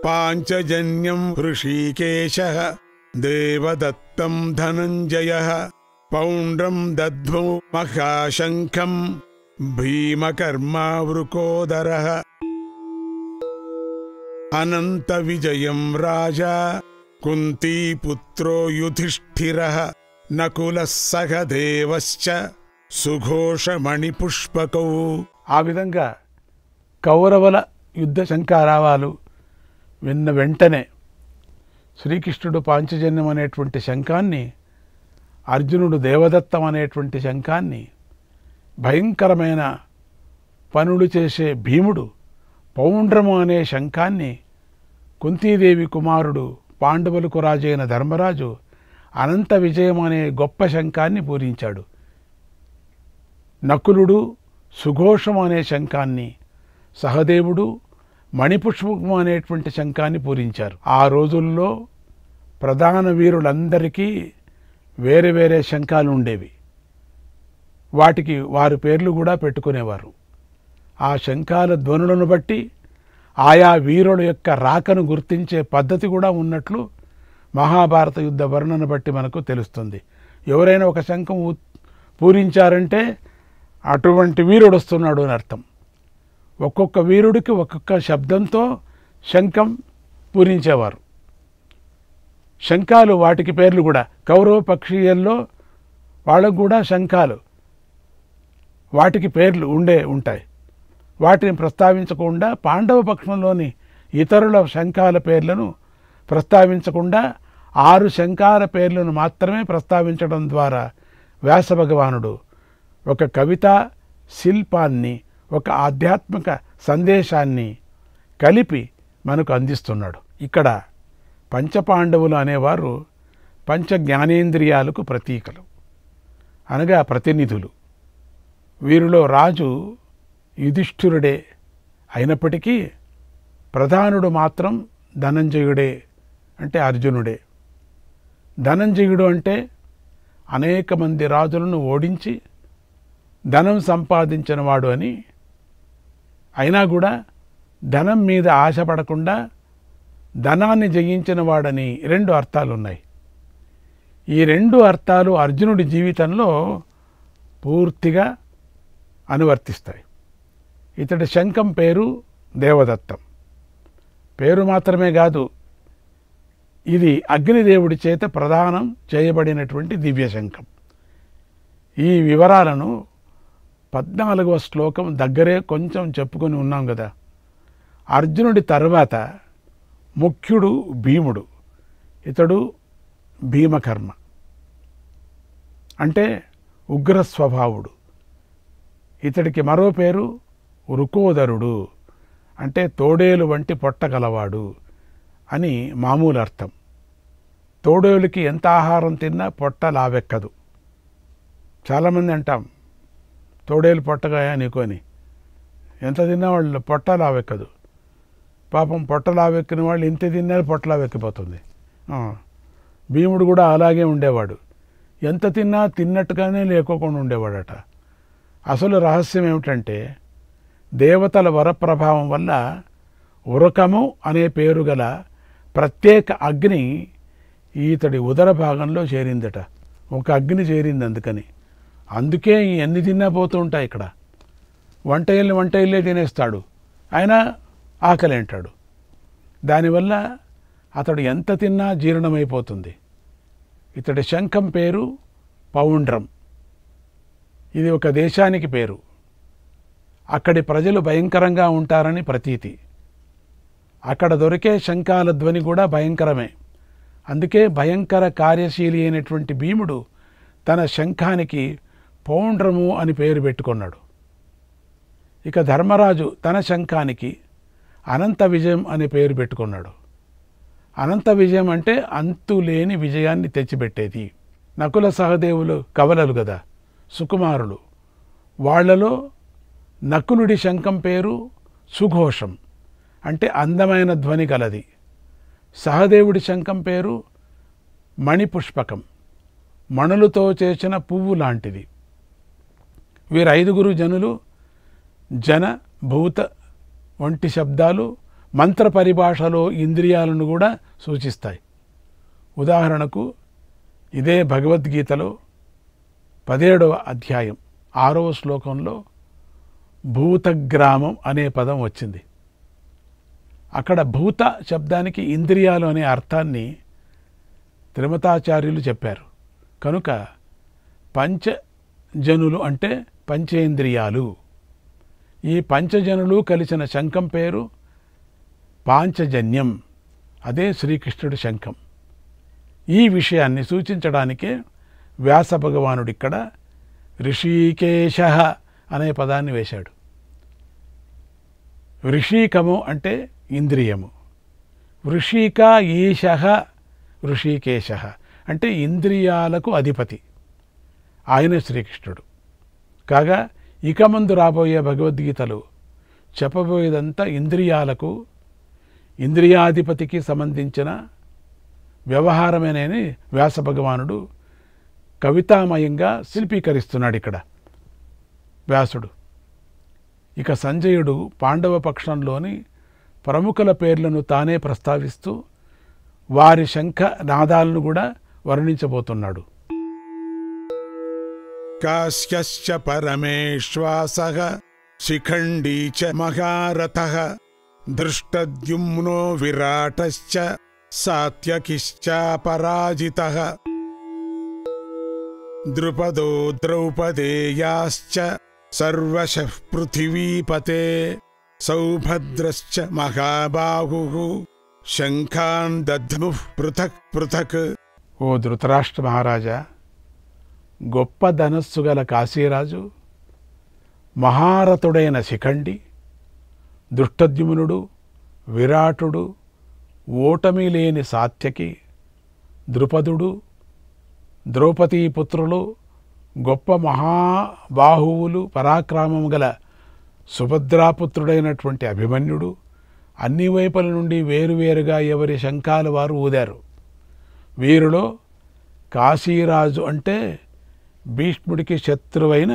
పాంచజన్యం హృషీకేశః దేవదత్తం ధనంజయః పౌండ్రం దద్మౌ మహాశంఖం భీమకర్మా వృకోదరః అనంత విజయం రాజా కుంతీపుత్రో యుధిష్ఠిరః నకులః సహదేవశ్చ సుఘోషమణిపుష్పకౌ. ఆ విధంగా కౌరవుల యుద్ధ శంఖారావాలు విన్న వెంటనే శ్రీకృష్ణుడు పాంచజన్యం అనేటువంటి శంఖాన్ని, అర్జునుడు దేవదత్తం అనేటువంటి శంఖాన్ని, భయంకరమైన పనులు చేసే భీముడు పౌండ్రము అనే శంఖాన్ని, కుంతీదేవి కుమారుడు పాండవులకు రాజైన ధర్మరాజు అనంత విజయం అనే గొప్ప శంఖాన్ని పూరించాడు. నకులుడు సుఘోషం అనే శంఖాన్ని, సహదేవుడు మణిపుష్పకం అనేటువంటి శంఖాన్ని పూరించారు. ఆ రోజుల్లో ప్రధాన వీరులందరికీ వేరే వేరే శంఖాలు ఉండేవి. వాటికి వారి పేర్లు కూడా పెట్టుకునేవారు. ఆ శంఖాల ధ్వనులను బట్టి ఆయా వీరుల యొక్క రాకను గుర్తించే పద్ధతి కూడా ఉన్నట్లు మహాభారత యుద్ధ వర్ణన బట్టి మనకు తెలుస్తుంది. ఎవరైనా ఒక శంఖం పూరించారంటే అటువంటి వీరుడు వస్తున్నాడు అని అర్థం. ఒక్కొక్క వీరుడికి ఒక్కొక్క శబ్దంతో శంఖం పూరించేవారు. శంఖాలు వాటికి పేర్లు కూడా కౌరవ పక్షీయుల్లో వాళ్ళకు కూడా శంఖాలు వాటికి పేర్లు ఉంటాయి. వాటిని ప్రస్తావించకుండా పాండవ పక్షంలోని ఇతరుల శంఖాల పేర్లను ప్రస్తావించకుండా 6 శంఖాల పేర్లను మాత్రమే ప్రస్తావించడం ద్వారా వ్యాస భగవానుడు ఒక కవితా శిల్పాన్ని, ఒక ఆధ్యాత్మిక సందేశాన్ని కలిపి మనకు అందిస్తున్నాడు. ఇక్కడ పంచపాండవులు అనేవారు పంచ జ్ఞానేంద్రియాలకు ప్రతీకలు, అనగా ప్రతినిధులు. వీరిలో రాజు యుధిష్ఠిరుడే అయినప్పటికీ ప్రధానుడు మాత్రం ధనంజయుడే, అంటే అర్జునుడే. ధనంజయుడు అంటే అనేక మంది రాజులను ఓడించి ధనం సంపాదించిన వాడు అని. అయినా కూడా ధనం మీద ఆశపడకుండా ధనాన్ని జయించిన వాడని 2 అర్థాలున్నాయి. ఈ 2 అర్థాలు అర్జునుడి జీవితంలో పూర్తిగా అనువర్తిస్తాయి. ఇతడి శంఖం పేరు దేవదత్తం. పేరు మాత్రమే కాదు, ఇది అగ్నిదేవుడి చేత ప్రదానం చేయబడినటువంటి దివ్య శంఖం. ఈ వివరాలను 14వ శ్లోకం దగ్గరే కొంచెం చెప్పుకొని ఉన్నాం కదా. అర్జునుడి తర్వాత ముఖ్యుడు భీముడు. ఇతడు భీమకర్మ అంటే ఉగ్ర స్వభావుడు. ఇతడికి మరో పేరు వృకోదరుడు అంటే తోడేలు వంటి పొట్టగలవాడు అని మామూలు అర్థం. తోడేలుకి ఎంత ఆహారం తిన్నా పొట్ట లావెక్కదు. చాలామంది అంటాం తోడేలు పొట్టగాయ నీకొని, ఎంత తిన్నా వాళ్ళు పొట్ట లావెక్కదు. పాపం పొట్ట లావెక్కిన వాళ్ళు ఇంత తిన్నా పొట్ట లావెక్కిపోతుంది. భీముడు కూడా అలాగే ఉండేవాడు. ఎంత తిన్నా తిన్నట్టుగానే లేకోకుండా ఉండేవాడట. అసలు రహస్యం ఏమిటంటే దేవతల వరప్రభావం వల్ల ఉరకము అనే పేరు గల ప్రత్యేక అగ్ని ఈతడి ఉదర భాగంలో చేరిందట. ఒక అగ్ని చేరింది అందుకే ఎన్ని తిన్నా పోతూ ఉంటాయి. ఇక్కడ వంట ఇల్లే తినేస్తాడు, అయినా ఆకలి అంటాడు. దానివల్ల అతడు ఎంత తిన్నా జీర్ణమైపోతుంది. ఇతడి శంఖం పేరు పౌండ్రం. ఇది ఒక దేశానికి పేరు. అక్కడి ప్రజలు భయంకరంగా ఉంటారని ప్రతీతి. అక్కడ దొరికే శంఖాల ధ్వని కూడా భయంకరమే. అందుకే భయంకర కార్యశీలి అయినటువంటి భీముడు తన శంఖానికి పౌండ్రము అని పేరు పెట్టుకున్నాడు. ఇక ధర్మరాజు తన శంఖానికి అనంత విజయం అనే పేరు పెట్టుకున్నాడు. అనంత విజయం అంటే అంతులేని విజయాన్ని తెచ్చిపెట్టేది. నకుల సహదేవులు కవలలు కదా, సుకుమారులు. వాళ్లలో నకులుడి శంఖం పేరు సుఘోషం అంటే అందమైన ధ్వని గలది. సహదేవుడి శంఖం పేరు మణిపుష్పకం, మణులతో చేసిన పువ్వు లాంటిది. వీరు 5 జనులు జన భూత వంటి శబ్దాలు మంత్ర పరిభాషలో ఇంద్రియాలను కూడా సూచిస్తాయి. ఉదాహరణకు ఇదే భగవద్గీతలో 17వ అధ్యాయం 6వ శ్లోకంలో భూతగ్రామం అనే పదం వచ్చింది. అక్కడ భూత శబ్దానికి ఇంద్రియాలు అనే అర్థాన్ని త్రిమతాచార్యులు చెప్పారు. కనుక పంచజనులు అంటే పంచేంద్రియాలు. ఈ పంచజనులు కలిసిన శంఖం పేరు పాంచజన్యం. అదే శ్రీకృష్ణుడి శంఖం. ఈ విషయాన్ని సూచించడానికే వ్యాస భగవానుడు ఇక్కడ ఋషికేశ అనే పదాన్ని వేశాడు. ఋషికము అంటే ఇంద్రియము, వృషిక ఈశ ఋషికేశ అంటే ఇంద్రియాలకు అధిపతి. ఆయన శ్రీకృష్ణుడు. కాగా ఇక ముందు రాబోయే భగవద్గీతలు చెప్పబోయేదంతా ఇంద్రియాలకు, ఇంద్రియాధిపతికి సంబంధించిన వ్యవహారమేనని వ్యాస భగవానుడు కవితామయంగా శిల్పీకరిస్తున్నాడు ఇక్కడ వ్యాసుడు. ఇక సంజయుడు పాండవ పక్షంలోని ప్రముఖుల పేర్లను తానే ప్రస్తావిస్తూ వారి శంఖ నాదాలను కూడా వర్ణించబోతున్నాడు. కాశ్యశ్చ పరమేశ్వాసః శిఖండీ చ మహారథః దృష్టద్యుమ్నో విరాటశ్చ సాత్యకిశ్చాపరాజితః ద్రుపదో ద్రౌపదేయాశ్చ సర్వశః పృథివీపతే సౌభద్రశ్చ మహాబాహుః శంఖాన్ దధ్ముః పృథక్ పృథక్. ఓ ధృతరాష్ట్ర మహారాజా, గొప్ప ధనస్సు గల కాశీరాజు, మహారథుడైన శిఖండి, దృష్టద్యుమ్నుడు, విరాటుడు, ఓటమి లేని సాత్యకి, ద్రుపదుడు, ద్రౌపదీపుత్రులు, గొప్ప మహాబాహువులు, పరాక్రమము గల సుభద్రాపుత్రుడైనటువంటి అభిమన్యుడు అన్ని వైపుల నుండి వేరువేరుగా ఎవరి శంఖాలు వారు ఊదారు. వీరిలో కాశీరాజు అంటే భీష్ముడికి శత్రువైన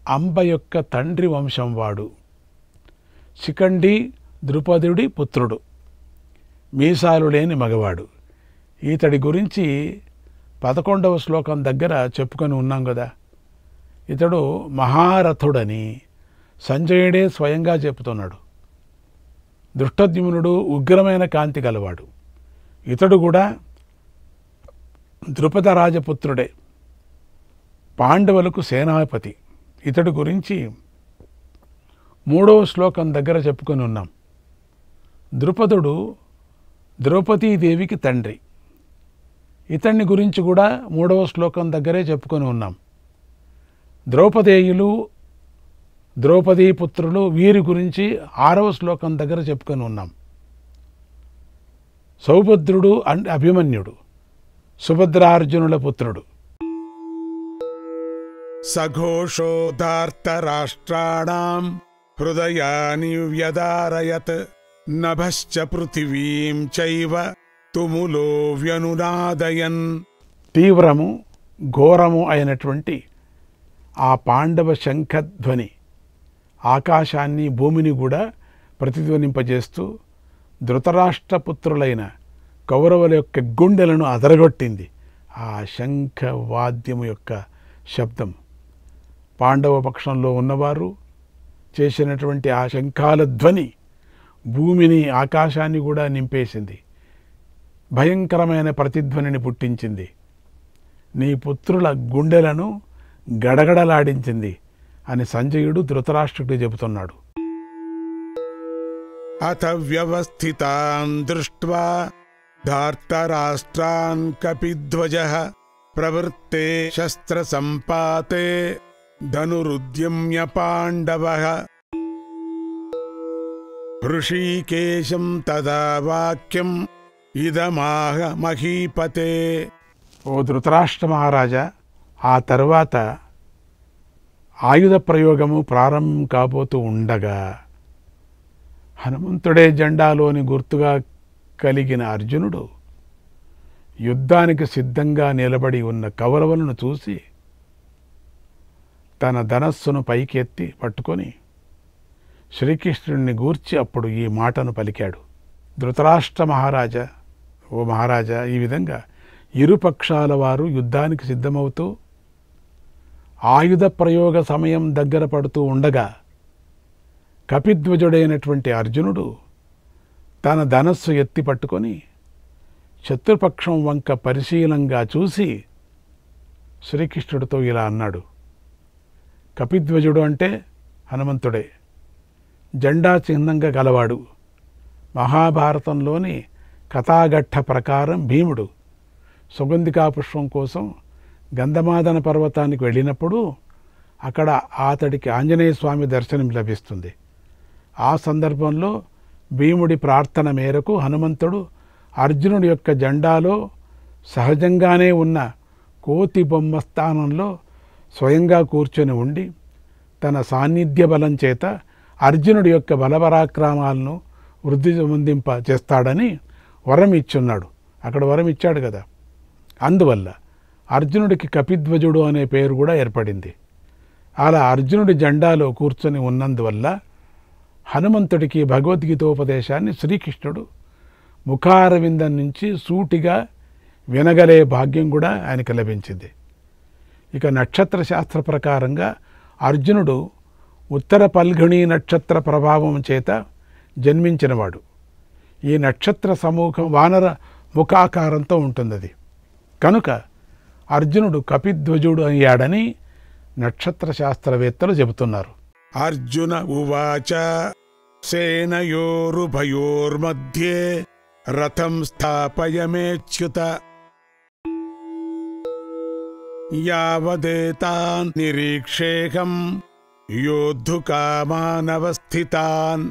అంబ యొక్క తండ్రి వంశం వాడు. శిఖండి ద్రుపదుడి పుత్రుడు, మీసాలు లేని మగవాడు. ఈతడి గురించి 11వ శ్లోకం దగ్గర చెప్పుకొని ఉన్నాం కదా. ఇతడు మహారథుడని సంజయుడే స్వయంగా చెప్తున్నాడు. దృష్టద్యుమ్నుడు ఉగ్రమైన కాంతి గలవాడు. ఇతడు కూడా ద్రుపద రాజపుత్రుడే, పాండవులకు సేనాపతి. ఇతడు గురించి 3వ శ్లోకం దగ్గర చెప్పుకొని ఉన్నాం. ద్రుపదుడు ద్రౌపదీదేవికి తండ్రి. ఇతన్ని గురించి కూడా 3వ శ్లోకం దగ్గరే చెప్పుకొని ఉన్నాం. ద్రౌపదేయులు, ద్రౌపదీపుత్రులు వీరి గురించి 6వ శ్లోకం దగ్గర చెప్పుకొని ఉన్నాం. సౌభద్రుడు అంటే అభిమన్యుడు, సుభద్రార్జునుల పుత్రుడు. సఘోషోదార్తరాష్ట్రాణాం హృదయాని వ్యదారయత్ నభశ్చ పృథివీం చైవ తుములో వ్యనునాదయన్. తీవ్రము ఘోరము అయినటువంటి ఆ పాండవ శంఖధ్వని ఆకాశాన్ని భూమిని కూడా ప్రతిధ్వనింపజేస్తూ ధృతరాష్ట్రపుత్రులైన కౌరవుల యొక్క గుండెలను అదరగొట్టింది ఆ శంఖ వాద్యము యొక్క శబ్దం. పాండవ పక్షంలో ఉన్నవారు చేసినటువంటి ఆ శంఖాల ధ్వని భూమిని, ఆకాశాన్ని కూడా నింపేసింది. భయంకరమైన ప్రతిధ్వనిని పుట్టించింది. నీ పుత్రుల గుండెలను గడగడలాడించింది అని సంజయుడు ధృతరాష్ట్రుడికి చెబుతున్నాడు. అథ వ్యవస్థితాన్ దృష్ట్వా ధార్తరాష్ట్రాన్ కపిధ్వజః ప్రవృత్తే శస్త్ర సంపాతే ధనురుద్యమ్య పాండవః హృషీకేశం తదా వాక్యం ఇదమాహ మహీపతే. ఓ ధృతరాష్ట్ర మహారాజా, ఆ తర్వాత ఆయుధ ప్రయోగము ప్రారంభం కాబోతూ ఉండగా హనుమంతుడే జెండాలోని గుర్తుగా కలిగిన అర్జునుడు యుద్ధానికి సిద్ధంగా నిలబడి ఉన్న కౌరవులను చూసి తన ధనస్సును పైకెత్తి పట్టుకొని శ్రీకృష్ణుడిని గూర్చి అప్పుడు ఈ మాటను పలికాడు. ధృతరాష్ట్ర మహారాజా, ఓ మహారాజా, ఈ విధంగా ఇరుపక్షాల వారు యుద్ధానికి సిద్ధమవుతూ ఆయుధ ప్రయోగ సమయం దగ్గర పడుతూ ఉండగా కపిధ్వజుడైనటువంటి అర్జునుడు తన ధనస్సు ఎత్తి పట్టుకొని శత్రుపక్షం వంక పరిశీలంగా చూసి శ్రీకృష్ణుడితో ఇలా అన్నాడు. కపిధ్వజుడు అంటే హనుమంతుడే, జెండా చిహ్నంగా గలవాడు. మహాభారతంలోని కథాఘట్ట ప్రకారం భీముడు సుగంధికా పుష్పం కోసం గంధమాదన పర్వతానికి వెళ్ళినప్పుడు అక్కడ అతడికి ఆంజనేయ స్వామి దర్శనం లభిస్తుంది. ఆ సందర్భంలో భీముడి ప్రార్థన మేరకు హనుమంతుడు అర్జునుడి యొక్క జెండాలో సహజంగానే ఉన్న కోతి బొమ్మ స్థానంలో స్వయంగా కూర్చొని ఉండి తన సాన్నిధ్య బలం చేత అర్జునుడి యొక్క బలపరాక్రమాలను వృద్ధి పొందింప చేస్తాడని వరం ఇచ్చున్నాడు. అక్కడ వరం ఇచ్చాడు కదా. అందువల్ల అర్జునుడికి కపిధ్వజుడు అనే పేరు కూడా ఏర్పడింది. అలా అర్జునుడి జెండాలో కూర్చొని ఉన్నందువల్ల హనుమంతుడికి భగవద్గీతోపదేశాన్ని శ్రీకృష్ణుడు ముఖారవిందం నుంచి సూటిగా వినగలే భాగ్యం కూడా ఆయనకు లభించింది. ఇక నక్షత్ర శాస్త్ర ప్రకారంగా అర్జునుడు ఉత్తర పల్గణి నక్షత్ర ప్రభావం చేత జన్మించినవాడు. ఈ నక్షత్ర సమూహం వానర ముఖాకారంతో ఉంటుంది. కనుక అర్జునుడు కపిధ్వజుడు అయ్యాడని నక్షత్ర శాస్త్రవేత్తలు చెబుతున్నారు. అర్జున ఉవాచ సేనయోరుభయోర్మధ్యే రథం స్థాపయమేచ్యుత యావదేతాన్ నిరీక్షేహం యోద్ధుకామానవస్థితాన్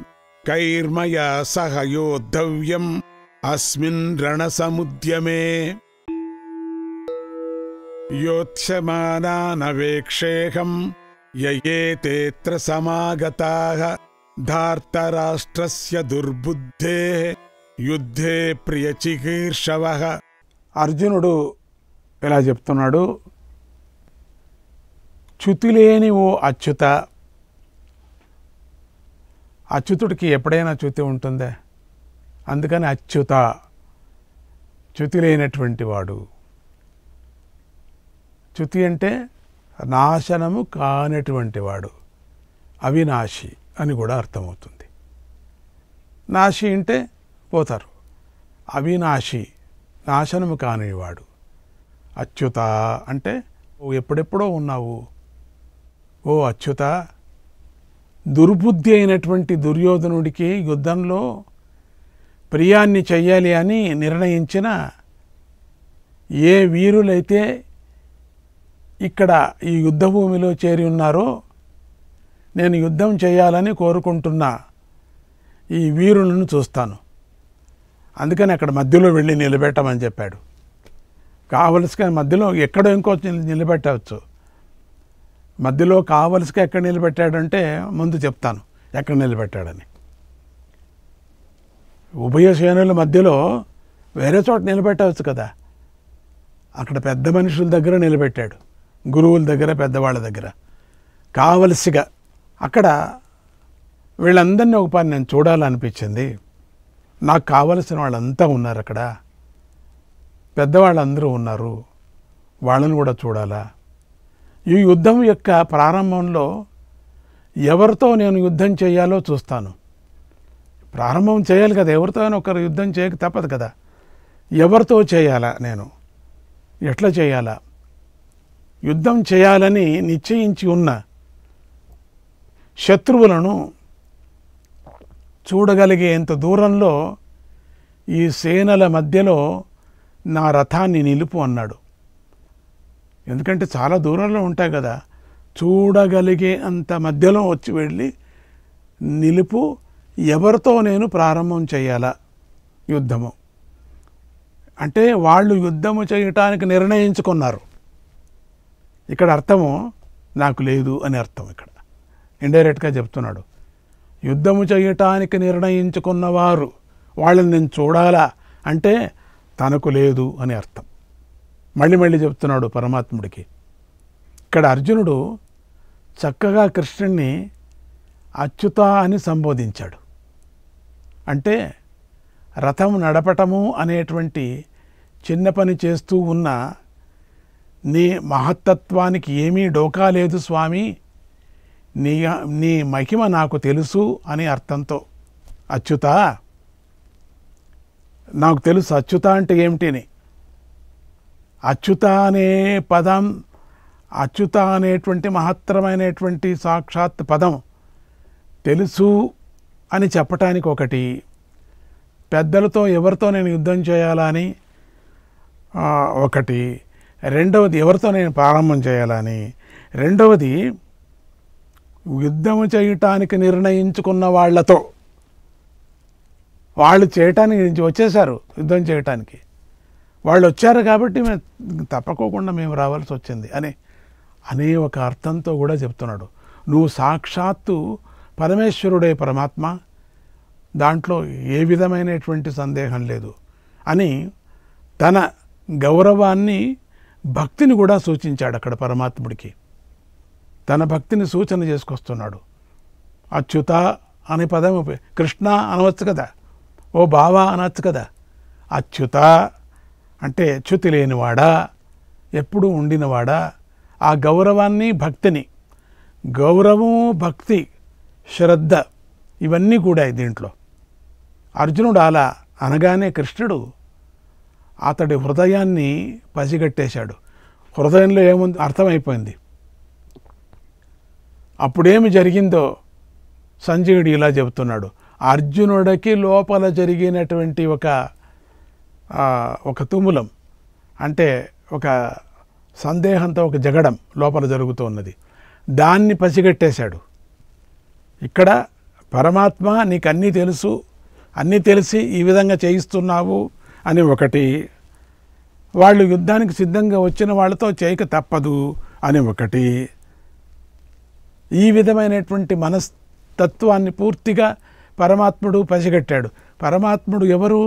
కైర్మయా సహ యోద్ధవ్యం అస్మిన్ రణసముద్యమే యోత్స్యమానానవేక్షేహం యయేతేత్ర సమాగతాః ధార్తరాష్ట్రస్య దుర్బుద్ధేః యుద్ధే ప్రియచికీర్షవః. అర్జునుడు ఇలా చెప్తున్నాడు, చ్యుతిలేని ఓ అచ్యుత. అచ్యుతుడికి ఎప్పుడైనా చ్యుతి ఉంటుందా? అందుకని అచ్యుత, చ్యుతి లేనటువంటి వాడు. చ్యుతి అంటే నాశనము కానటువంటి వాడు, అవినాశి అని కూడా అర్థమవుతుంది. నాశి అంటే పోతారు, అవినాశి నాశనము కానివాడు. అచ్యుత అంటే ఎప్పుడెప్పుడో ఉన్నావు ఓ అచ్యుత. దుర్బుద్ధి అయినటువంటి దుర్యోధనుడికి యుద్ధంలో ప్రియాన్ని చెయ్యాలి అని నిర్ణయించిన ఏ వీరులైతే ఇక్కడ ఈ యుద్ధభూమిలో చేరి ఉన్నారో నేను యుద్ధం చేయాలని కోరుకుంటున్న ఈ వీరులను చూస్తాను. అందుకని అక్కడ మధ్యలో వెళ్ళి నిలబెట్టమని చెప్పాడు. కావలసిన మధ్యలో ఎక్కడో ఇంకో నిలబెట్టవచ్చు. మధ్యలో కావలసిగా ఎక్కడ నిలబెట్టాడంటే ముందు చెప్తాను ఎక్కడ నిలబెట్టాడని. ఉభయ సేనల మధ్యలో వేరే చోట నిలబెట్టవచ్చు కదా. అక్కడ పెద్ద మనుషుల దగ్గర నిలబెట్టాడు, గురువుల దగ్గర, పెద్దవాళ్ళ దగ్గర. కావలసిగా అక్కడ వీళ్ళందరినీ ఒక పని నేను చూడాలనిపించింది. నాకు కావలసిన వాళ్ళంతా ఉన్నారు అక్కడ, పెద్దవాళ్ళందరూ ఉన్నారు, వాళ్ళని కూడా చూడాలా. ఈ యుద్ధం యొక్క ప్రారంభంలో ఎవరితో నేను యుద్ధం చేయాలో చూస్తాను. ప్రారంభం చేయాలి కదా, ఎవరితో ఒకరు యుద్ధం చేయక తప్పదు కదా. ఎవరితో చేయాలా, నేను ఎట్లా చేయాలా, యుద్ధం చేయాలని నిశ్చయించి ఉన్న శత్రువులను చూడగలిగేంత దూరంలో ఈ సేనల మధ్యలో నా రథాన్ని నిలుపు అన్నాడు. ఎందుకంటే చాలా దూరంలో ఉంటాయి కదా, చూడగలిగే అంత మధ్యలో వచ్చి వెళ్ళి నిలుపు. ఎవరితో నేను ప్రారంభం చేయాలా యుద్ధము అంటే వాళ్ళు యుద్ధము చేయటానికి నిర్ణయించుకున్నారు. ఇక్కడ అర్థము నాకు లేదు అని అర్థం. ఇక్కడ ఇండైరెక్ట్గా చెప్తున్నాడు, యుద్ధము చేయటానికి నిర్ణయించుకున్నవారు వాళ్ళని నేను చూడాలా అంటే తనకు లేదు అని అర్థం. మళ్ళీ మళ్ళీ చెప్తున్నాడు పరమాత్ముడికి. ఇక్కడ అర్జునుడు చక్కగా కృష్ణుణ్ణి అచ్యుత అని సంబోధించాడు. అంటే రథం నడపటము అనేటువంటి చిన్న పని చేస్తూ ఉన్న నీ మహత్తత్వానికి ఏమీ డోకా లేదు స్వామి, నీ మహిమ నాకు తెలుసు అని అర్థంతో అచ్యుత, నాకు తెలుసు అచ్యుత అంటే ఏమిటిని. అచ్యుత అనే పదం, అచ్యుత అనేటువంటి మహత్తరమైనటువంటి సాక్షాత్ పదం తెలుసు అని చెప్పటానికి ఒకటి, పెద్దలతో ఎవరితో నేను యుద్ధం చేయాలా అని ఒకటి, రెండవది ఎవరితో నేను ప్రారంభం చేయాలని, రెండవది యుద్ధం చేయటానికి నిర్ణయించుకున్న వాళ్లతో, వాళ్ళు చేయటానికి వచ్చేశారు, యుద్ధం చేయటానికి వాళ్ళు వచ్చారు కాబట్టి మేము తప్పకోకుండా మేము రావాల్సి వచ్చింది అనే ఒక అర్థంతో కూడా చెప్తున్నాడు. నువ్వు సాక్షాత్తు పరమేశ్వరుడే పరమాత్మ, దాంట్లో ఏ విధమైనటువంటి సందేహం లేదు అని తన గౌరవాన్ని, భక్తిని కూడా సూచించాడు. అక్కడ పరమాత్ముడికి తన భక్తిని సూచన చేసుకొస్తున్నాడు. అచ్యుత అనే పదం కృష్ణ అనవచ్చు కదా, ఓ బావా అనవచ్చు కదా. అచ్యుత అంటే చ్యుతి లేనివాడా, ఎప్పుడూ ఉండినవాడా. ఆ గౌరవాన్ని, భక్తిని, గౌరవం, భక్తి, శ్రద్ధ ఇవన్నీ కూడా దీంట్లో. అర్జునుడు అలా అనగానే కృష్ణుడు అతడి హృదయాన్ని పసిగట్టేశాడు. హృదయంలో ఏముంది అర్థమైపోయింది. అప్పుడేమి జరిగిందో సంజయుడు ఇలా చెబుతున్నాడు. అర్జునుడికి లోపల జరిగినటువంటి ఒక తుములం, అంటే ఒక సందేహంతో ఒక జగడం లోపల జరుగుతూ ఉన్నది. దాన్ని పసిగట్టేశాడు. ఇక్కడ పరమాత్మ నీకు అన్నీ తెలుసు, అన్నీ తెలిసి ఈ విధంగా చేయిస్తున్నావు అని ఒకటి, వాళ్ళు యుద్ధానికి సిద్ధంగా వచ్చిన వాళ్ళతో చేయక తప్పదు అని ఒకటి, ఈ విధమైనటువంటి మనస్తత్వాన్ని పూర్తిగా పరమాత్ముడు పసిగట్టాడు. పరమాత్ముడు ఎవరు?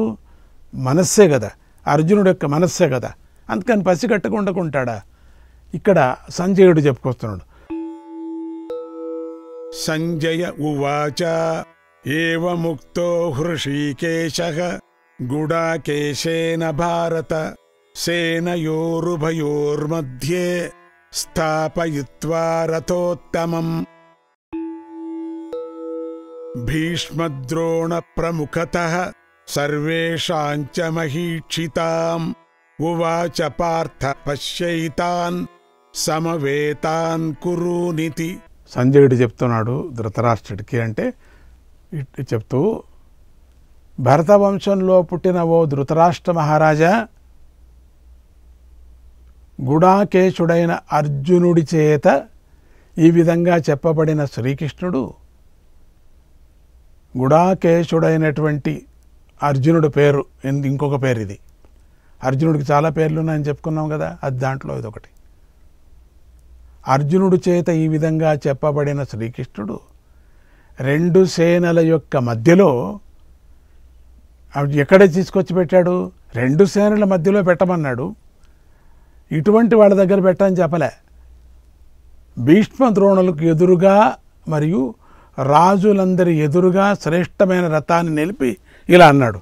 మనస్సే కదా, అర్జునుడు యొక్క మనస్సే కదా. అందుకని పసిగట్టకుండాకుంటాడా? ఇక్కడ సంజయుడు చెప్పుకొస్తున్నాడు. సంజయ ఉవాచ ఏవముక్తో హృషీకేశః గుడాకేశేన భారత సేనయోరుభయోర్మధ్యే స్థాపయిత్వా రథోత్తమం భీష్మద్రోణ ప్రముఖతః సర్వేషాం చ మహీక్షితాం ఉవాచ పార్థ పశ్యైతాన్ సమవేతాన్ కురూనితి. సంజయుడు చెప్తున్నాడు ధృతరాష్ట్రుడికి, అంటే చెప్తూ, భరతవంశంలో పుట్టిన ఓ ధృతరాష్ట్ర మహారాజా, గుడాకేశుడైన అర్జునుడి చేత ఈ విధంగా చెప్పబడిన శ్రీకృష్ణుడు, గుడాకేశుడైనటువంటి అర్జునుడి పేరు, ఇంకొక పేరు ఇది. అర్జునుడికి చాలా పేర్లు ఉన్నాయని చెప్పుకున్నాం కదా, అది దాంట్లో ఇదొకటి. అర్జునుడి చేత ఈ విధంగా చెప్పబడిన శ్రీకృష్ణుడు రెండు సేనల యొక్క మధ్యలో ఎక్కడ తీసుకొచ్చి పెట్టాడు? రెండు సేనల మధ్యలో పెట్టమన్నాడు. ఇటువంటి వాళ్ళ దగ్గర పెట్టని చెప్పలే. భీష్మ ద్రోణులకు ఎదురుగా మరియు రాజులందరి ఎదురుగా శ్రేష్టమైన రథాన్ని నిలిపి ఇలా అన్నాడు.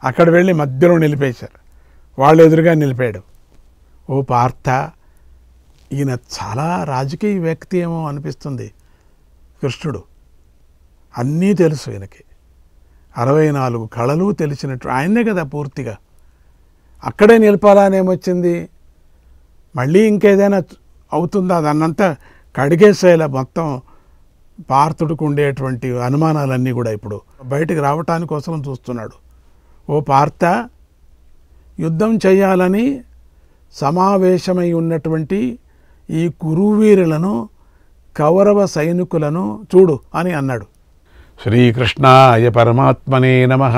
అక్కడ వెళ్ళి మధ్యలో నిలిపేశారు, వాళ్ళు ఎదురుగా నిలిపాడు. ఓ పార్థ, ఈయన చాలా రాజకీయ వ్యక్తి ఏమో అనిపిస్తుంది కృష్ణుడు. అన్నీ తెలుసు ఈయనకి, 64 కళలు తెలిసినట్టు ఆయనే కదా పూర్తిగా. అక్కడే నిలపాలా అనేమొచ్చింది? మళ్ళీ ఇంకేదైనా అవుతుందా? దాన్నంతా కడిగేసేలా మొత్తం పార్థుడికి ఉండేటువంటి అనుమానాలన్నీ కూడా ఇప్పుడు బయటికి రావటానికి కోసం చూస్తున్నాడు. ఓ పార్థ, యుద్ధం చేయాలని సమావేశమై ఉన్నటువంటి ఈ కురువీరులను, కౌరవ సైనికులను చూడు అని అన్నాడు. శ్రీకృష్ణాయ పరమాత్మనే నమః.